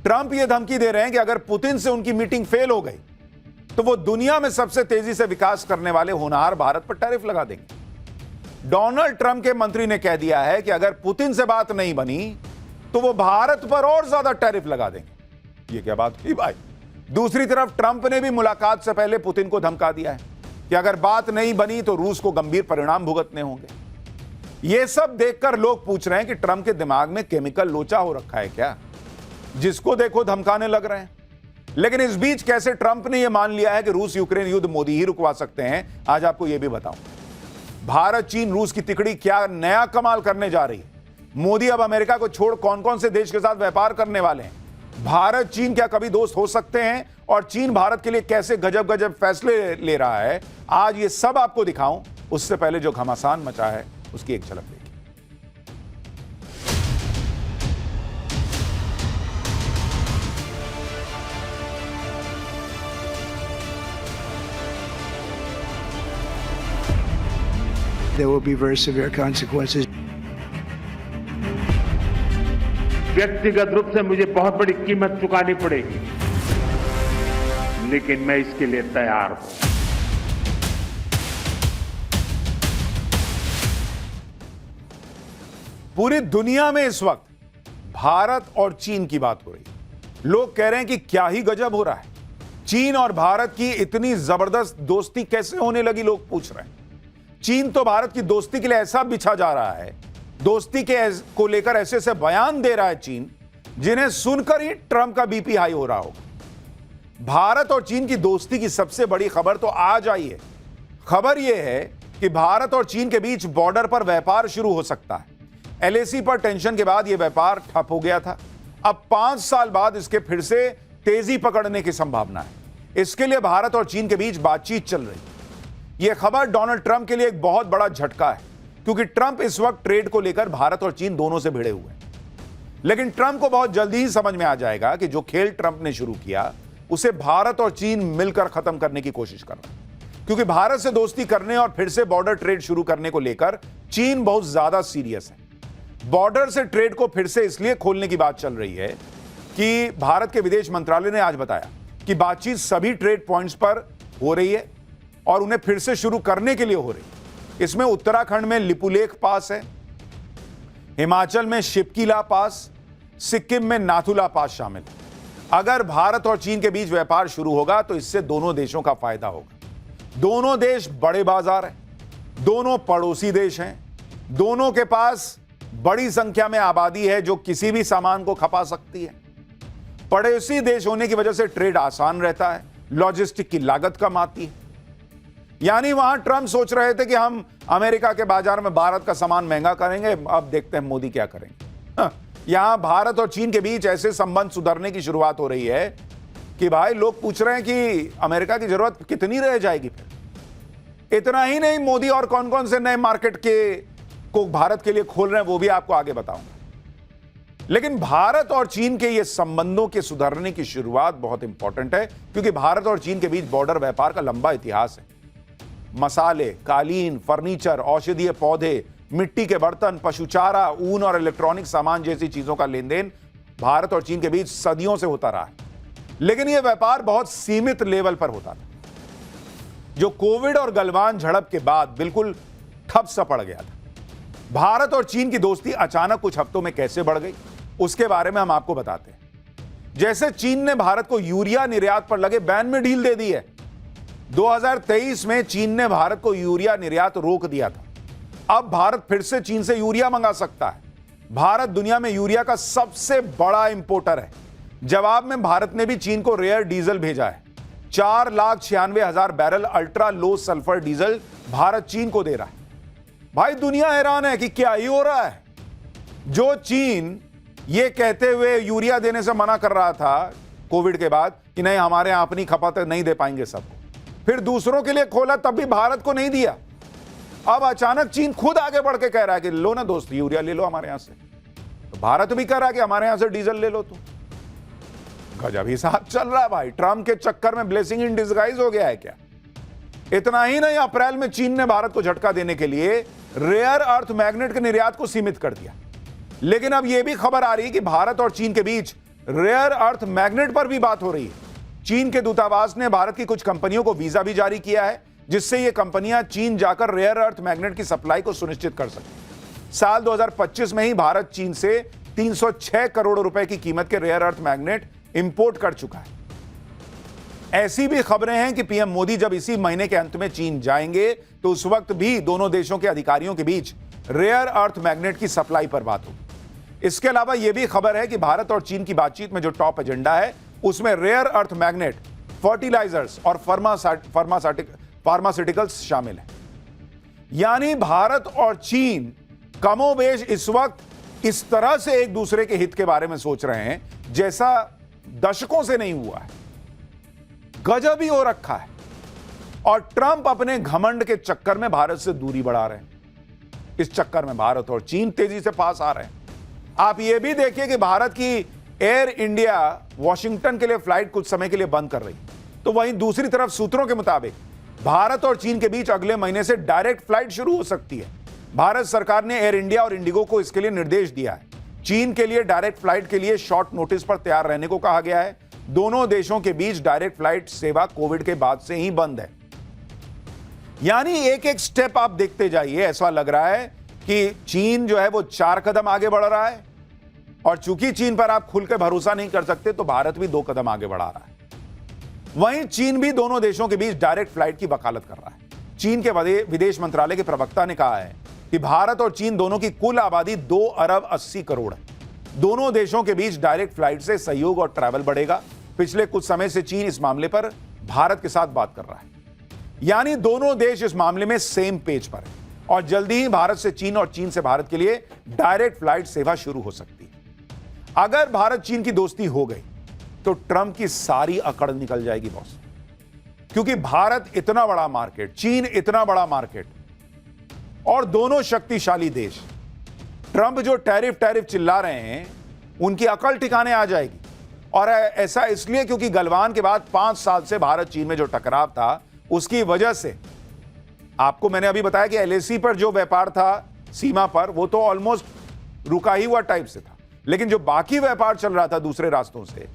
Trump ये धमकी दे रहे हैं कि अगर पुतिन से उनकी मीटिंग फेल हो गई तो वो दुनिया में सबसे तेजी से विकास करने वाले होनहार भारत पर टैरिफ लगा देंगे। डोनाल्ड ट्रंप के मंत्री ने कह दिया है कि अगर पुतिन से बात नहीं बनी तो वो भारत पर और ज्यादा टैरिफ लगा देंगे। ये क्या बात हुई भाई? दूसरी तरफ ट्रंप ने भी मुलाकात से पहले पुतिन को धमका दिया है कि अगर बात नहीं बनी तो रूस को गंभीर परिणाम भुगतने होंगे। यह सब देखकर लोग पूछ रहे हैं कि ट्रंप के दिमाग में केमिकल लोचा हो रखा है क्या, जिसको देखो धमकाने लग रहे हैं। लेकिन इस बीच कैसे ट्रंप ने यह मान लिया है कि रूस यूक्रेन युद्ध मोदी ही रुकवा सकते हैं, आज आपको यह भी बताऊं। भारत चीन रूस की तिकड़ी क्या नया कमाल करने जा रही है। मोदी अब अमेरिका को छोड़ कौन कौन से देश के साथ व्यापार करने वाले हैं। भारत चीन क्या कभी दोस्त हो सकते हैं, और चीन भारत के लिए कैसे गजब गजब फैसले ले रहा है, आज ये सब आपको दिखाऊं। उससे पहले जो घमासान मचा है उसकी एक झलक देखिए। There will be very severe consequences. व्यक्तिगत रूप से मुझे बहुत बड़ी कीमत चुकानी पड़ेगी, लेकिन मैं इसके लिए तैयार हूं। पूरी दुनिया में इस वक्त भारत और चीन की बात हो रही है। लोग कह रहे हैं कि क्या ही गजब हो रहा है, चीन और भारत की इतनी जबरदस्त दोस्ती कैसे होने लगी, लोग पूछ रहे हैं। चीन तो भारत की दोस्ती के लिए ऐसा बिछा जा रहा है, दोस्ती को लेकर ऐसे ऐसे बयान दे रहा है चीन, जिन्हें सुनकर ही ट्रंप का बीपी हाई हो रहा होगा। भारत और चीन की दोस्ती की सबसे बड़ी खबर तो आज आई है। खबर यह है कि भारत और चीन के बीच बॉर्डर पर व्यापार शुरू हो सकता है। एलएसी पर टेंशन के बाद यह व्यापार ठप हो गया था। अब 5 साल बाद इसके फिर से तेजी पकड़ने की संभावना है। इसके लिए भारत और चीन के बीच बातचीत चल रही है। यह खबर डोनाल्ड ट्रंप के लिए एक बहुत बड़ा झटका है, क्योंकि ट्रंप इस वक्त ट्रेड को लेकर भारत और चीन दोनों से भिड़े हुए हैं। लेकिन ट्रंप को बहुत जल्दी ही समझ में आ जाएगा कि जो खेल ट्रंप ने शुरू किया उसे भारत और चीन मिलकर खत्म करने की कोशिश कर रहा है, क्योंकि भारत से दोस्ती करने और फिर से बॉर्डर ट्रेड शुरू करने को लेकर चीन बहुत ज्यादा सीरियस है। बॉर्डर से ट्रेड को फिर से इसलिए खोलने की बात चल रही है कि भारत के विदेश मंत्रालय ने आज बताया कि बातचीत सभी ट्रेड पॉइंट्स पर हो रही है और उन्हें फिर से शुरू करने के लिए हो रही है। इसमें उत्तराखंड में लिपुलेख पास है, हिमाचल में शिपकीला पास, सिक्किम में नाथुला पास शामिल है। अगर भारत और चीन के बीच व्यापार शुरू होगा तो इससे दोनों देशों का फायदा होगा। दोनों देश बड़े बाजार हैं, दोनों पड़ोसी देश हैं, दोनों के पास बड़ी संख्या में आबादी है जो किसी भी सामान को खपा सकती है। पड़ोसी देश होने की वजह से ट्रेड आसान रहता है, लॉजिस्टिक की लागत कम आती है। यानी वहां ट्रंप सोच रहे थे कि हम अमेरिका के बाजार में भारत का सामान महंगा करेंगे, अब देखते हैं मोदी क्या करेंगे। यहां भारत और चीन के बीच ऐसे संबंध सुधरने की शुरुआत हो रही है कि भाई लोग पूछ रहे हैं कि अमेरिका की जरूरत कितनी रह जाएगी फिर। इतना ही नहीं, मोदी और कौन कौन से नए मार्केट को भारत के लिए खोल रहे हैं वो भी आपको आगे बताऊंगा। लेकिन भारत और चीन के ये संबंधों के सुधरने की शुरुआत बहुत इंपॉर्टेंट है, क्योंकि भारत और चीन के बीच बॉर्डर व्यापार का लंबा इतिहास है। मसाले, कालीन, फर्नीचर, औषधीय पौधे, मिट्टी के बर्तन, पशुचारा, ऊन और इलेक्ट्रॉनिक सामान जैसी चीजों का लेन देन भारत और चीन के बीच सदियों से होता रहा है। लेकिन यह व्यापार बहुत सीमित लेवल पर होता था, जो कोविड और गलवान झड़प के बाद बिल्कुल ठप सा पड़ गया था। भारत और चीन की दोस्ती अचानक कुछ हफ्तों में कैसे बढ़ गई, उसके बारे में हम आपको बताते हैं। जैसे चीन ने भारत को यूरिया निर्यात पर लगे बैन में ढील दे दी है। 2023 में चीन ने भारत को यूरिया निर्यात रोक दिया था। अब भारत फिर से चीन से यूरिया मंगा सकता है। भारत दुनिया में यूरिया का सबसे बड़ा इंपोर्टर है। जवाब में भारत ने भी चीन को रेयर डीजल भेजा है। 4,96,000 barrel ultra low sulphur diesel Bharat चीन को दे रहा है। भाई दुनिया हैरान है कि क्या ही हो रहा है। जो चीन ये कहते हुए यूरिया देने से मना कर रहा था कोविड के बाद कि नहीं हमारे यहां अपनी खपत नहीं दे पाएंगे सबको, फिर दूसरों के लिए खोला तब भी भारत को नहीं दिया। अब अचानक चीन खुद आगे बढ़ के कह रहा है कि लो ना दोस्त यूरिया ले लो हमारे यहां से। तो भारत भी कह रहा है कि हमारे यहां से डीजल ले लो। तो गजब हिसाब चल रहा है भाई। ट्रंप के चक्कर में ब्लेसिंग इन डिस्गाइज हो गया है क्या? इतना ही नहीं, अप्रैल में चीन ने भारत को झटका देने के लिए रेयर अर्थ मैग्नेट के निर्यात को सीमित कर दिया। लेकिन अब यह भी खबर आ रही है कि भारत और चीन के बीच रेयर अर्थ मैग्नेट पर भी बात हो रही है। चीन के दूतावास ने भारत की कुछ कंपनियों को वीजा भी जारी किया है, जिससे ये कंपनियां चीन जाकर रेयर अर्थ मैग्नेट की सप्लाई को सुनिश्चित कर सकें। साल 2025 में ही भारत चीन से 306 करोड़ रुपए की कीमत के रेयर अर्थ मैग्नेट इंपोर्ट कर चुका है। ऐसी भी खबरें हैं कि पीएम मोदी जब इसी महीने के अंत में चीन जाएंगे तो उस वक्त भी दोनों देशों के अधिकारियों के बीच रेयर अर्थ मैग्नेट की सप्लाई पर बात होगी। इसके अलावा यह भी खबर है कि भारत और चीन की बातचीत में जो टॉप एजेंडा है उसमें रेयर अर्थ मैग्नेट, फर्टिलाइजर्स और फार्मास्यूटिकल्स शामिल है। यानी भारत और चीन कमोबेश इस वक्त इस तरह से एक दूसरे के हित के बारे में सोच रहे हैं जैसा दशकों से नहीं हुआ है। गजब ही हो रखा है। और ट्रंप अपने घमंड के चक्कर में भारत से दूरी बढ़ा रहे हैं। इस चक्कर में भारत और चीन तेजी से पास आ रहे हैं। आप यह भी देखिए कि भारत की एयर इंडिया वॉशिंगटन के लिए फ्लाइट कुछ समय के लिए बंद कर रही, तो वहीं दूसरी तरफ सूत्रों के मुताबिक भारत और चीन के बीच अगले महीने से डायरेक्ट फ्लाइट शुरू हो सकती है। भारत सरकार ने एयर इंडिया और इंडिगो को इसके लिए निर्देश दिया है। चीन के लिए डायरेक्ट फ्लाइट के लिए शॉर्ट नोटिस पर तैयार रहने को कहा गया है। दोनों देशों के बीच डायरेक्ट फ्लाइट सेवा कोविड के बाद से ही बंद है। यानी एक एक स्टेप आप देखते जाइए, ऐसा लग रहा है कि चीन जो है वो 4 कदम आगे बढ़ रहा है, और चूंकि चीन पर आप खुल के भरोसा नहीं कर सकते तो भारत भी 2 कदम आगे बढ़ा रहा है। वहीं चीन भी दोनों देशों के बीच डायरेक्ट फ्लाइट की वकालत कर रहा है। चीन के विदेश मंत्रालय के प्रवक्ता ने कहा है कि भारत और चीन दोनों की कुल आबादी 2 अरब 80 करोड़ है। दोनों देशों के बीच डायरेक्ट फ्लाइट से सहयोग और ट्रैवल बढ़ेगा। पिछले कुछ समय से चीन इस मामले पर भारत के साथ बात कर रहा है। यानी दोनों देश इस मामले में सेम पेज पर है, और जल्दी ही भारत से चीन और चीन से भारत के लिए डायरेक्ट फ्लाइट सेवा शुरू हो सकती है। अगर भारत चीन की दोस्ती हो गई तो ट्रंप की सारी अकड़ निकल जाएगी बॉस, क्योंकि भारत इतना बड़ा मार्केट, चीन इतना बड़ा मार्केट और दोनों शक्तिशाली देश। ट्रंप जो टैरिफ चिल्ला रहे हैं उनकी अकल ठिकाने आ जाएगी। और ऐसा इसलिए क्योंकि गलवान के बाद 5 साल से भारत चीन में जो टकराव था उसकी वजह से, आपको मैंने अभी बताया कि एलएसी पर जो व्यापार था सीमा पर, वो तो ऑलमोस्ट रुका ही हुआ टाइप से था, लेकिन जो बाकी व्यापार चल रहा था दूसरे रास्तों से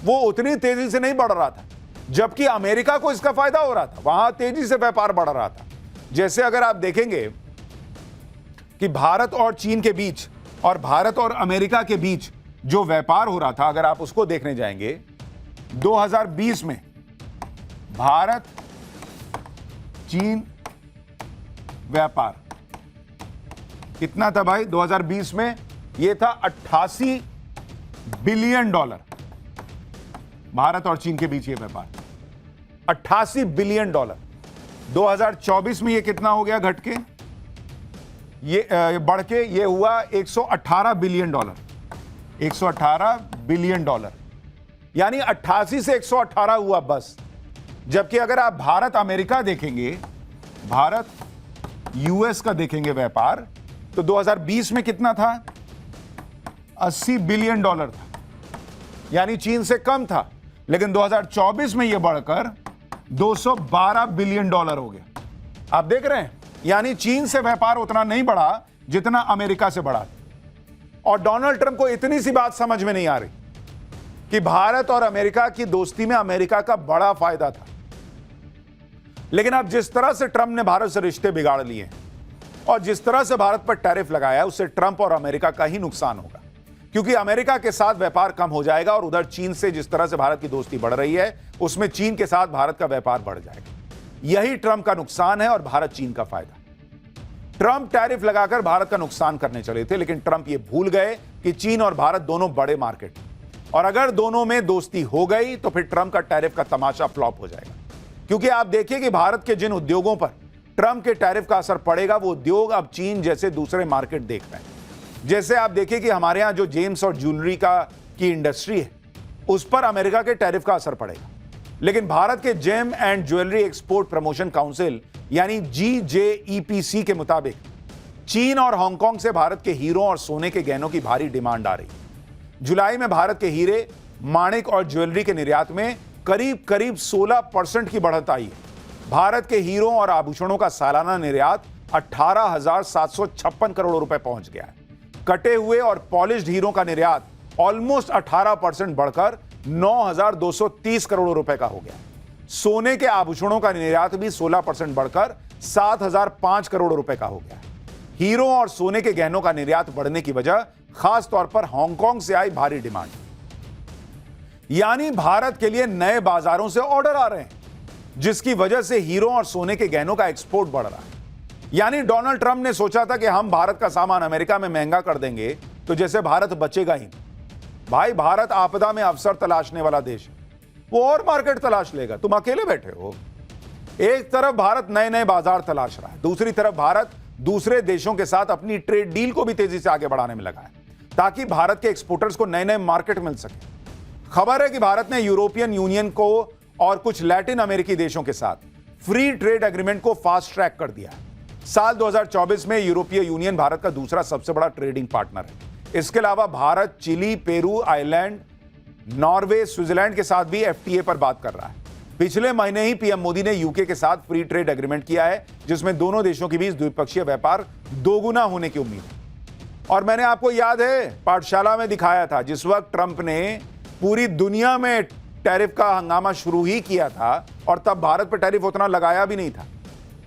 वो उतनी तेजी से नहीं बढ़ रहा था, जबकि अमेरिका को इसका फायदा हो रहा था। वहां तेजी से व्यापार बढ़ रहा था। जैसे अगर आप देखेंगे कि भारत और चीन के बीच और भारत और अमेरिका के बीच जो व्यापार हो रहा था, अगर आप उसको देखने जाएंगे 2020 में भारत चीन व्यापार कितना था भाई? 2020 में यह था 88 बिलियन डॉलर। भारत और चीन के बीच ये व्यापार 88 बिलियन डॉलर। 2024 में ये कितना हो गया घट के? ये बढ़ के ये हुआ 118 बिलियन डॉलर। 118 बिलियन डॉलर, यानी 88 से 118 हुआ बस। जबकि अगर आप भारत अमेरिका देखेंगे, भारत यूएस का देखेंगे व्यापार, तो 2020 में कितना था? 80 बिलियन डॉलर था, यानी चीन से कम था। लेकिन 2024 में यह बढ़कर 212 बिलियन डॉलर हो गया। आप देख रहे हैं, यानी चीन से व्यापार उतना नहीं बढ़ा जितना अमेरिका से बढ़ा। और डोनाल्ड ट्रंप को इतनी सी बात समझ में नहीं आ रही कि भारत और अमेरिका की दोस्ती में अमेरिका का बड़ा फायदा था। लेकिन अब जिस तरह से ट्रंप ने भारत से रिश्ते बिगाड़ लिए और जिस तरह से भारत पर टैरिफ लगाया, उससे ट्रंप और अमेरिका का ही नुकसान होगा, क्योंकि अमेरिका के साथ व्यापार कम हो जाएगा और उधर चीन से जिस तरह से भारत की दोस्ती बढ़ रही है उसमें चीन के साथ भारत का व्यापार बढ़ जाएगा। यही ट्रंप का नुकसान है और भारत चीन का फायदा। ट्रंप टैरिफ लगाकर भारत का नुकसान करने चले थे, लेकिन ट्रंप ये भूल गए कि चीन और भारत दोनों बड़े मार्केट, और अगर दोनों में दोस्ती हो गई तो फिर ट्रंप का टैरिफ का तमाशा फ्लॉप हो जाएगा। क्योंकि आप देखिए कि भारत के जिन उद्योगों पर ट्रंप के टैरिफ का असर पड़ेगा, वो उद्योग अब चीन जैसे दूसरे मार्केट देख रहे हैं। जैसे आप देखिए कि हमारे यहां जो जेम्स और ज्वेलरी की इंडस्ट्री है, उस पर अमेरिका के टैरिफ का असर पड़ेगा। लेकिन भारत के gem and jewellery export promotion council यानी GJEPC के मुताबिक चीन और हांगकांग से भारत के हीरों और सोने के गहनों की भारी डिमांड आ रही है। जुलाई में भारत के हीरे, माणिक और ज्वेलरी के निर्यात में करीब 16% की बढ़त आई है। भारत के हीरों और आभूषणों का सालाना निर्यात 18,756 करोड़ रुपए पहुंच गया है। कटे हुए और पॉलिश्ड हीरों का निर्यात ऑलमोस्ट 18% बढ़कर 9,230 करोड़ रुपए का हो गया। सोने के आभूषणों का निर्यात भी 16% बढ़कर 7,005 करोड़ रुपए का हो गया। हीरो और सोने के गहनों का निर्यात बढ़ने की वजह खास तौर पर हांगकांग से आई भारी डिमांड, यानी भारत के लिए नए बाजारों से ऑर्डर आ रहे हैं, जिसकी वजह से हीरो और सोने के गहनों का एक्सपोर्ट बढ़ रहा है। यानी डोनाल्ड ट्रंप ने सोचा था कि हम भारत का सामान अमेरिका में महंगा कर देंगे तो जैसे भारत बचेगा ही। भाई, भारत आपदा में अवसर तलाशने वाला देश है, वो और मार्केट तलाश लेगा, तुम अकेले बैठे हो। एक तरफ भारत नए नए बाजार तलाश रहा है, दूसरी तरफ भारत दूसरे देशों के साथ अपनी ट्रेड डील को भी तेजी से आगे बढ़ाने में लगा है ताकि भारत के एक्सपोर्टर्स को नए नए मार्केट मिल सके। खबर है कि भारत ने यूरोपियन यूनियन को और कुछ लैटिन अमेरिकी देशों के साथ फ्री ट्रेड एग्रीमेंट को फास्ट ट्रैक कर दिया है। साल 2024 में यूरोपीय यूनियन भारत का दूसरा सबसे बड़ा ट्रेडिंग पार्टनर है। इसके अलावा Bharat Chile, Peru, Ireland, Norway, Switzerland के साथ भी एफटीए पर बात कर रहा है। पिछले महीने ही पीएम मोदी ने यूके के साथ फ्री ट्रेड एग्रीमेंट किया है, जिसमें दोनों देशों के बीच द्विपक्षीय व्यापार दोगुना होने की उम्मीद है। और मैंने आपको याद है पाठशाला में दिखाया था, जिस वक्त ट्रंप ने पूरी दुनिया में टैरिफ का हंगामा शुरू ही किया था और तब भारत पर टैरिफ उतना लगाया भी नहीं था,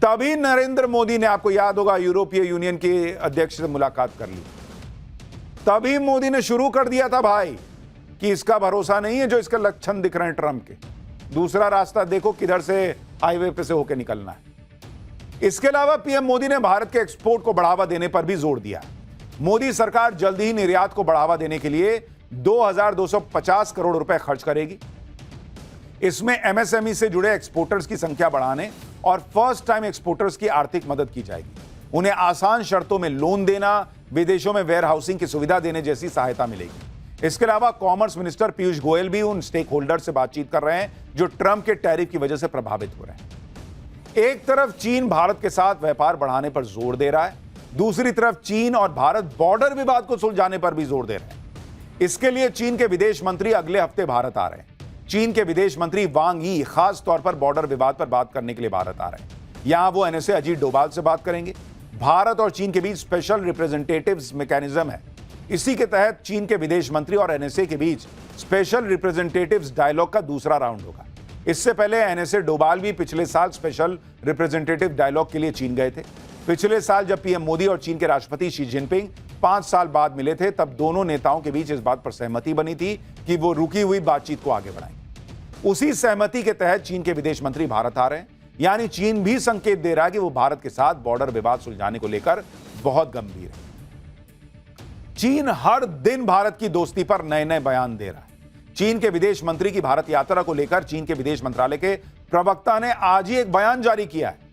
तभी नरेंद्र मोदी ने, आपको याद होगा, यूरोपीय यूनियन के अध्यक्ष से मुलाकात कर ली। तभी मोदी ने शुरू कर दिया था भाई कि इसका भरोसा नहीं है जो इसके लक्षण दिख रहे हैं ट्रंप के, दूसरा रास्ता देखो किधर से हाईवे पे से होकर निकलना है। इसके अलावा पीएम मोदी ने भारत के एक्सपोर्ट को बढ़ावा देने पर भी जोर दिया। मोदी सरकार जल्द ही निर्यात को बढ़ावा देने के लिए 2,250 करोड़ रुपए खर्च करेगी। इसमें एमएसएमई से जुड़े एक्सपोर्टर्स की संख्या बढ़ाने और फर्स्ट टाइम एक्सपोर्टर्स की आर्थिक मदद की जाएगी। उन्हें आसान शर्तों में लोन देना, विदेशों में वेयर हाउसिंग की सुविधा देने जैसी सहायता मिलेगी। इसके अलावा कॉमर्स मिनिस्टर पीयूष गोयल भी उन स्टेक होल्डर से बातचीत कर रहे हैं जो ट्रंप के टैरिफ की वजह से प्रभावित हो रहे हैं। एक तरफ चीन भारत के साथ व्यापार बढ़ाने पर जोर दे रहा है, दूसरी तरफ चीन और भारत बॉर्डर विवाद को सुलझाने पर भी जोर दे रहे हैं। इसके लिए चीन के विदेश मंत्री अगले हफ्ते भारत आ रहे हैं। चीन के विदेश मंत्री वांग यी खास तौर पर बॉर्डर विवाद पर बात करने के लिए भारत आ रहे हैं। यहां वो एनएसए अजीत डोभाल से बात करेंगे। भारत और चीन के बीच स्पेशल रिप्रेजेंटेटिव्स मैकेनिज्म है। इसी के तहत चीन के विदेश मंत्री और एनएसए के बीच स्पेशल रिप्रेजेंटेटिव्स डायलॉग का दूसरा राउंड होगा। इससे पहले एनएसए डोभाल भी पिछले साल स्पेशल रिप्रेजेंटेटिव डायलॉग के लिए चीन गए थे। पिछले साल जब पीएम मोदी और चीन के राष्ट्रपति शी जिनपिंग 5 साल बाद मिले थे, तब दोनों नेताओं के बीच इस बात पर सहमति बनी थी कि वो रुकी हुई बातचीत को आगे बढ़ाएंगे। उसी सहमति के तहत चीन के विदेश मंत्री भारत आ रहे हैं, यानी चीन भी संकेत दे रहा है कि वो भारत के साथ बॉर्डर विवाद सुलझाने को लेकर बहुत गंभीर है। चीन हर दिन भारत की दोस्ती पर नए नए बयान दे रहा है। चीन के विदेश मंत्री की भारत यात्रा को लेकर चीन के विदेश मंत्रालय के प्रवक्ता ने आज ही एक बयान जारी किया है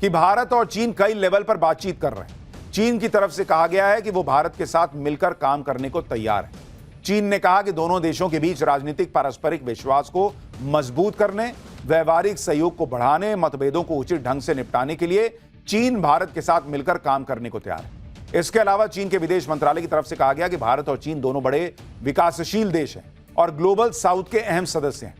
कि भारत और चीन कई लेवल पर बातचीत कर रहे हैं। चीन की तरफ से कहा गया है कि वो भारत के साथ मिलकर काम करने को तैयार है। चीन ने कहा कि दोनों देशों के बीच राजनीतिक पारस्परिक विश्वास को मजबूत करने, व्यावहारिक सहयोग को बढ़ाने, मतभेदों को उचित ढंग से निपटाने के लिए चीन भारत के साथ मिलकर काम करने को तैयार है। इसके अलावा चीन के विदेश मंत्रालय की तरफ से कहा गया कि भारत और चीन दोनों बड़े विकासशील देश हैं और ग्लोबल साउथ के अहम सदस्य हैं।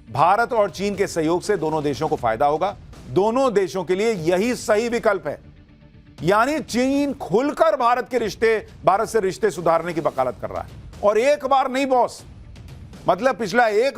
भारत और चीन के सहयोग से दोनों देशों को फायदा होगा। दोनों देशों के लिए यही सही विकल्प है। यानी चीन खुलकर भारत से रिश्ते सुधारने की वकालत कर रहा है। और एक बार नहीं बॉस, मतलब पिछला एक